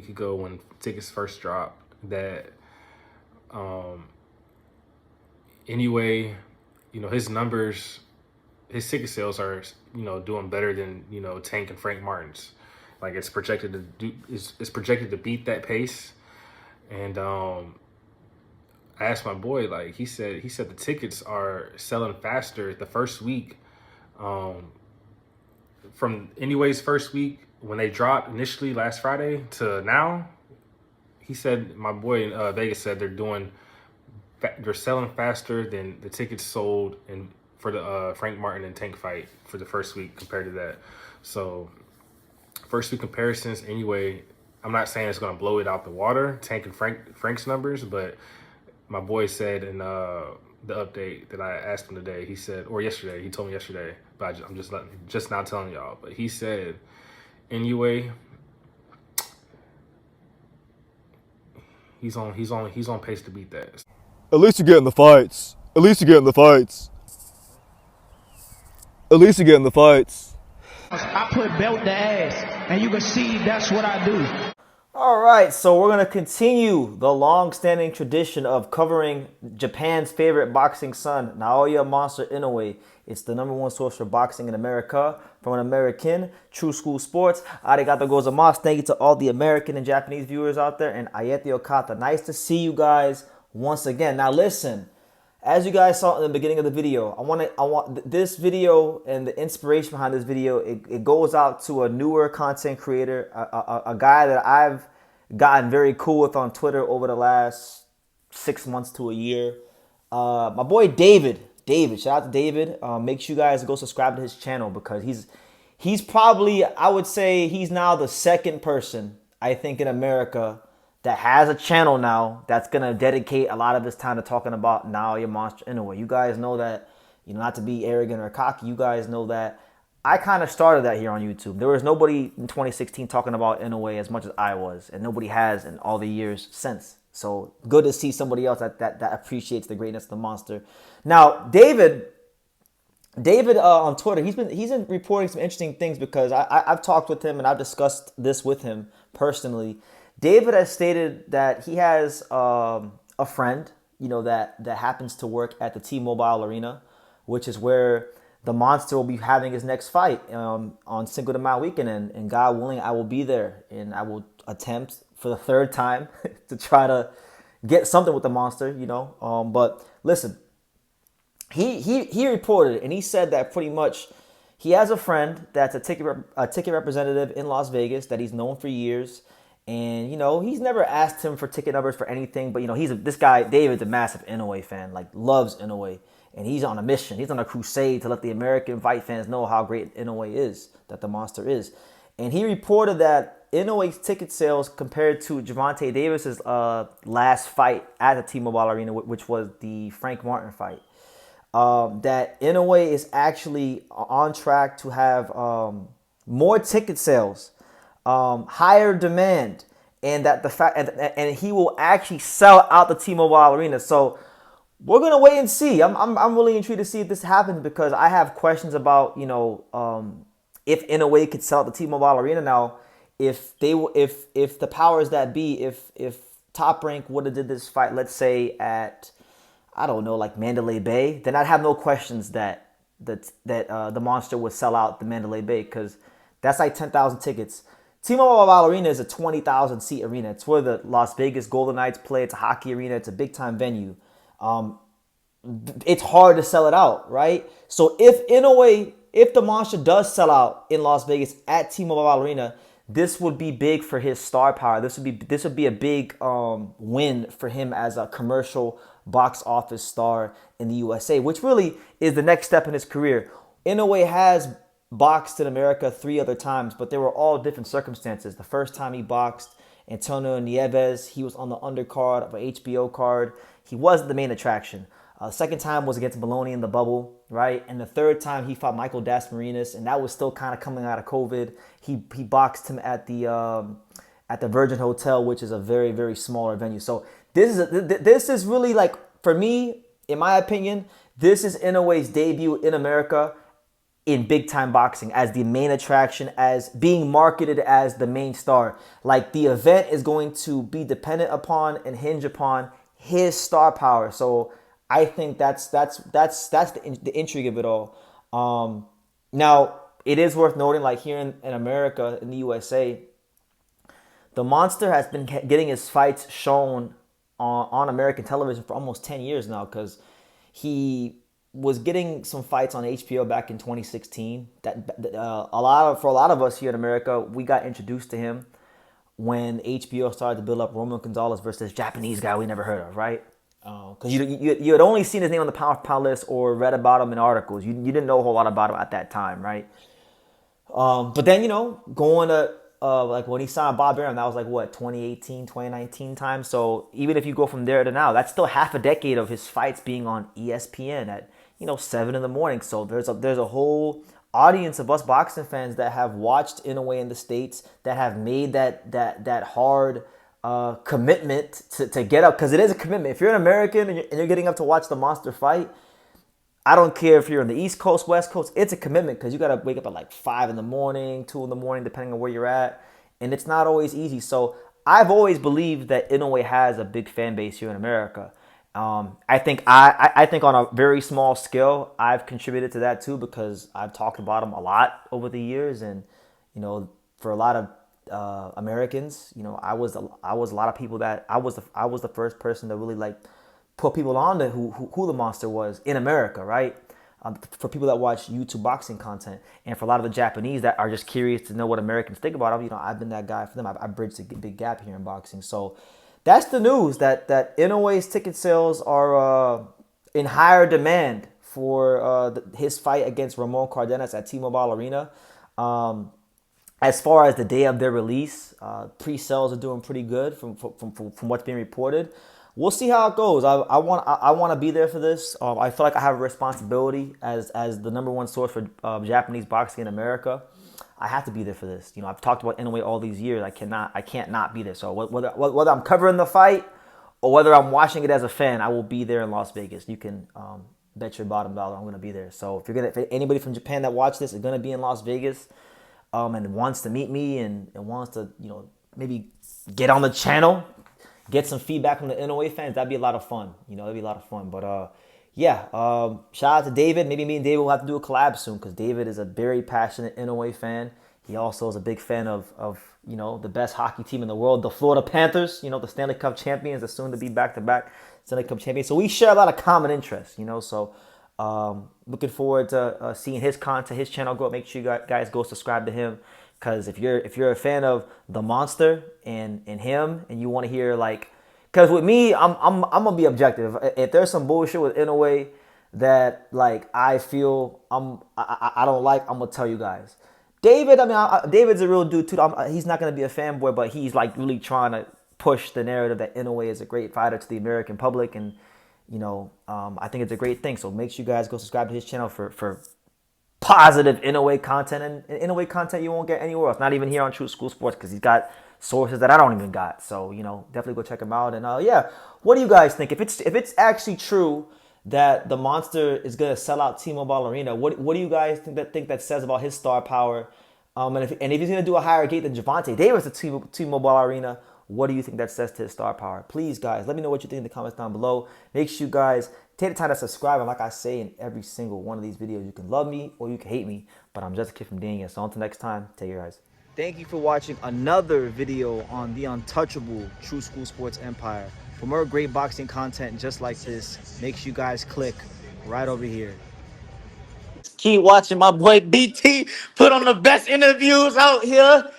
week ago when tickets first dropped that anyway, his numbers, his ticket sales are doing better than Tank and Frank Martin's. Like it's projected to beat that pace. And I asked my boy, like he said the tickets are selling faster the first week. From Anyway's first week when they dropped initially last Friday to now, he said my boy in Vegas said they're selling faster than the tickets sold for the Frank Martin and Tank fight for the first week compared to that. So first week comparisons, anyway, I'm not saying it's going to blow it out the water, Tank and Frank's numbers, but my boy said in the update that I asked him today, he said, or yesterday, he told me yesterday, but I'm just now telling y'all, but he said, anyway, he's on pace to beat that. At least you get in the fights. At least you get in the fights. At least you get in the fights. I put belt to ass, and you can see that's what I do. All right, so we're going to continue the long-standing tradition of covering Japan's favorite boxing son, Naoya Monster Inoue. It's the #1 source for boxing in America from an American, True School Sports. Arigato gozaimasu. Thank you to all the American and Japanese viewers out there, and Ayete Okata. Nice to see you guys once again. Now listen, as you guys saw in the beginning of the video, I want this video and the inspiration behind this video, it goes out to a newer content creator, a guy that I've gotten very cool with on Twitter over the last 6 months to a year. My boy David, shout out to David. Make sure you guys go subscribe to his channel because he's probably, I would say he's now the second person, I think, in America that has a channel now that's going to dedicate a lot of his time to talking about Naoya Monster Inoue. You guys know that, not to be arrogant or cocky, you guys know that I kind of started that here on YouTube. There was nobody in 2016 talking about Inoue as much as I was, and nobody has in all the years since. So good to see somebody else that appreciates the greatness of the monster. Now, David on Twitter, he's been reporting some interesting things because I've talked with him and I've discussed this with him personally. David has stated that he has a friend, that happens to work at the T-Mobile Arena, which is where the monster will be having his next fight on Cinco de Mayo weekend. And God willing, I will be there and I will attempt for the third time to try to get something with the monster, But listen, he reported and he said that pretty much he has a friend that's a ticket representative in Las Vegas that he's known for years. And, he's never asked him for ticket numbers for anything. But, this guy, David's a massive Inoue fan, loves Inoue. And he's on a mission. He's on a crusade to let the American fight fans know how great Inoue is, that the monster is. And he reported that Inoue's ticket sales compared to Gervonta Davis's last fight at the T-Mobile Arena, which was the Frank Martin fight, that Inoue is actually on track to have more ticket sales, higher demand, and that the fact and he will actually sell out the T-Mobile Arena. So we're gonna wait and see. I'm really intrigued to see if this happens because I have questions about if Inoue could sell out the T-Mobile Arena now. If the powers that be, if Top Rank would have did this fight, let's say at Mandalay Bay, then I'd have no questions that the monster would sell out the Mandalay Bay because that's 10,000 tickets. T-Mobile Arena is a 20,000 seat arena. It's where the Las Vegas Golden Knights play. It's a hockey arena. It's a big time venue. It's hard to sell it out, right? So if the monster does sell out in Las Vegas at T-Mobile Arena, this would be big for his star power. This would be a big win for him as a commercial box office star in the USA, which really is the next step in his career. Inoue has boxed in America 3 other times, but they were all different circumstances. The first time he boxed Antonio Nieves, he was on the undercard of an HBO card. He wasn't the main attraction. The second time was against Maloney in the bubble, right? And the third time he fought Michael Dasmarinas, and that was still kind of coming out of COVID. He boxed him at the Virgin Hotel, which is a very, very smaller venue. So this is really for me, in my opinion, this is Inoue's debut in America. in big time boxing, as the main attraction, as being marketed as the main star. Like, the event is going to be dependent upon and hinge upon his star power. So I think that's the intrigue of it all. Now, it is worth noting, like here in America, in the USA, the Monster has been getting his fights shown on American television for almost 10 years now, because he was getting some fights on HBO back in 2016. For a lot of us here in America, we got introduced to him when HBO started to build up Roman Gonzalez versus this Japanese guy we never heard of, right? Because you had only seen his name on the pound for pound list or read about him in articles. You didn't know a whole lot about him at that time, right? But then, going to like when he signed Bob Arum, that was like what, 2018, 2019 time. So even if you go from there to now, that's still half a decade of his fights being on ESPN at 7 in the morning. So there's a whole audience of us boxing fans that have watched Inoue in the States, that have made that hard commitment to get up, because it is a commitment. If you're an American and you're getting up to watch the Monster fight, I don't care if you're on the East Coast, West Coast, it's a commitment, because you got to wake up at like 5 in the morning, 2 in the morning, depending on where you're at. And it's not always easy. So I've always believed that Inoue has a big fan base here in America. I think on a very small scale, I've contributed to that too, because I've talked about him a lot over the years. And, for a lot of Americans, I was a lot of people that I was the first person to really like put people on to who the Monster was in America, right? For people that watch YouTube boxing content, and for a lot of the Japanese that are just curious to know what Americans think about him, I've been that guy for them. I bridged a big gap here in boxing. So that's the news, that Inoue's ticket sales are in higher demand for his fight against Ramon Cardenas at T-Mobile Arena. As far as the day of their release, pre-sales are doing pretty good from what's being reported. We'll see how it goes. I want to be there for this. I feel like I have a responsibility as the number one source for Japanese boxing in America. I have to be there for this. I've talked about Inoue all these years. I can't not be there. So whether I'm covering the fight or whether I'm watching it as a fan, I will be there in Las Vegas. You can bet your bottom dollar I'm going to be there. So if anybody from Japan that watch this is going to be in Las Vegas, and wants to meet me and wants to maybe get on the channel, get some feedback from the Inoue fans, that'd be a lot of fun. That'd be a lot of fun. But shout out to David. Maybe me and David will have to do a collab soon, because David is a very passionate Inoue fan. He also is a big fan of the best hockey team in the world, the Florida Panthers. The Stanley Cup champions, the soon to be back-to-back Stanley Cup champions. So we share a lot of common interests. So looking forward to seeing his content, his channel grow. Make sure you guys go subscribe to him. Because if you're a fan of the Monster and him, and you want to hear because with me, I'm gonna be objective. If there's some bullshit with Inoue that I feel I don't like, I'm gonna tell you guys. David, David's a real dude too. He's not gonna be a fanboy, but he's really trying to push the narrative that Inoue is a great fighter to the American public, and I think it's a great thing. So make sure you guys go subscribe to his channel for positive Inoue content, and Inoue content you won't get anywhere else, not even here on True School Sports, because he's got sources that I don't even got. So definitely go check him out. And what do you guys think? If it's actually true that the Monster is gonna sell out T-Mobile Arena, what do you guys think that says about his star power? And if he's gonna do a higher gate than Gervonta Davis at T-Mobile Arena, what do you think that says to his star power? Please, guys, let me know what you think in the comments down below. Make sure you guys take the time to subscribe. And like I say in every single one of these videos, you can love me or you can hate me, but I'm just a kid from Dania. So until next time, take care, guys. Thank you for watching another video on the untouchable True School Sports Empire. For more great boxing content just like this, make sure you guys click right over here. Keep watching my boy BT put on the best interviews out here.